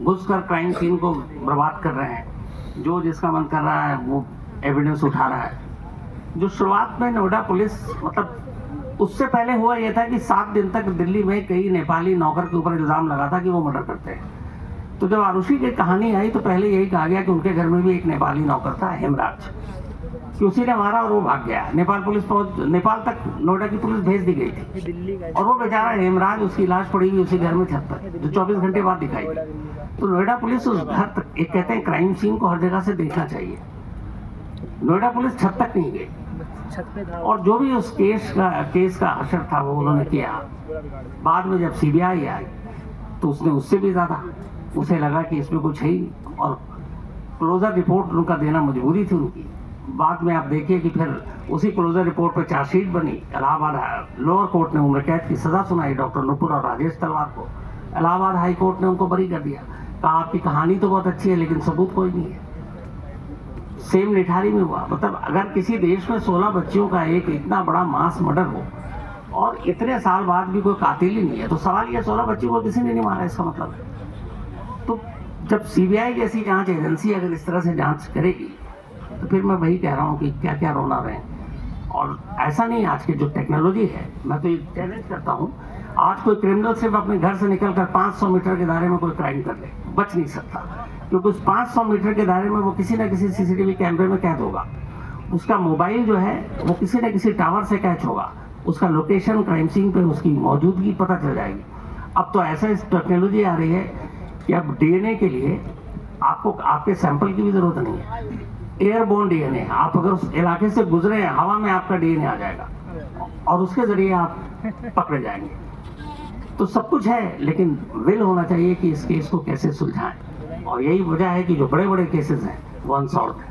घुसकर crime scene को बर्बाद कर रहे हैं, जो जिसका मन कर रहा है वो एविडेंस उठा रहा है। जो शुरुआत में नोएडा पुलिस, मतलब उससे पहले हुआ यह था कि 7 दिन तक दिल्ली में कई नेपाली नौकर के ऊपर इल्जाम लगा था कि वो मर्डर करते हैं। तो जब आरुषि की कहानी आई तो पहले यही कहा गया कि उनके घर में भी एक नेपाली नौकर था, हेमराज, कि उसी ने मारा और वो भाग गया। नेपाल तक नोएडा की पुलिस भेज दी गई थी और वो बेचारा हेमराज, उसकी लाश पड़ी हुई उसी घर में छत पर, जो 24 घंटे बाद दिखाई दी। तो नोएडा पुलिस उस घर तक, एक कहते हैं क्राइम सीन को हर जगह से देखना चाहिए, नोएडा पुलिस छत तक नहीं गई। और जो भी उस केस का असर था वो उन्होंने किया। बाद में जब सीबीआई आई तो उसने उससे भी ज्यादा, उसे लगा कि इसमें कुछ है ही नहीं और क्लोजर रिपोर्ट उनका देना मजबूरी थी उनकी। बाद में आप देखिए कि फिर उसी क्लोजर रिपोर्ट पर चार्जशीट बनी। इलाहाबाद लोअर कोर्ट ने उम्र कैद की सजा सुनाई डॉक्टर नुपुर और राजेश तलवार को। इलाहाबाद हाई कोर्ट ने उनको बरी कर दिया, कहा आपकी कहानी तो बहुत अच्छी है लेकिन सबूत कोई नहीं है। सेम निठारी में हुआ। मतलब अगर किसी देश में 16 बच्चियों का एक इतना बड़ा मास मर्डर हो और इतने साल बाद भी कोई कातिल ही नहीं है, तो सवाल ये 16 बच्चियों को किसी ने नहीं मारा, इसका मतलब है। तो जब सीबीआई जैसी जांच एजेंसी अगर इस तरह से जांच करेगी तो फिर मैं वही कह रहा हूँ कि क्या क्या रोना रहे। और ऐसा नहीं, आज की जो टेक्नोलॉजी है, मैं तो ये चैलेंज करता हूँ, आज कोई क्रिमिनल सिर्फ अपने घर से निकलकर 500 मीटर के दायरे में कोई क्राइम कर ले, बच नहीं सकता, क्योंकि उस 500 मीटर के दायरे में वो किसी न किसी सीसीटीवी कैमरे में कैद होगा। उसका मोबाइल जो है वो किसी न किसी टावर से कैच होगा, उसका लोकेशन क्राइम सीन पे उसकी मौजूदगी पता चल जाएगी। अब तो ऐसा इस टेक्नोलॉजी आ रही है कि अब डीएनए के लिए आपको आपके सैंपल की भी जरूरत नहीं है, एयरबोर्न डीएनए, आप अगर उस इलाके से गुजरे हैं हवा में आपका डीएनए आ जाएगा और उसके जरिए आप पकड़े जाएंगे। तो सब कुछ है, लेकिन विल होना चाहिए कि इस केस को कैसे सुलझाएं। और यही वजह है कि जो बड़े बड़े केसेस हैं वो अनसॉल्व है।